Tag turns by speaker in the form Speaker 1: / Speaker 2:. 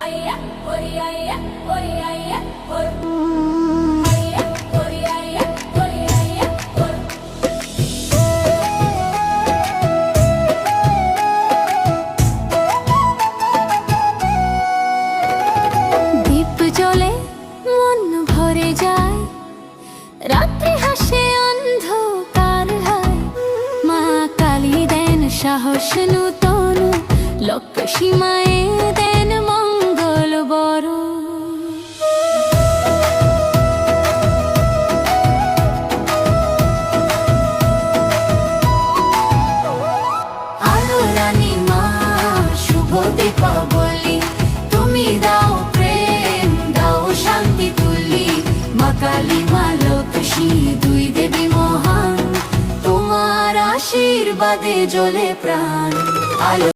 Speaker 1: দীপ জ্বলে মন ভরে যায়, রাত্রি হাসে অন্ধকার হয়। মা কালী দেন সাহস নূতন, লক্ষ্য সীমায় দেন মঙ্গল বড়। আলো রানী মা শুভ দীপাবলি, তুমি দাও প্রেম দাও শান্তি তুলি। মা কালী মা লক্ষ্মী দুই দেবী মহান, তোমার আশীর্বাদে জ্বলে প্রাণ। আলো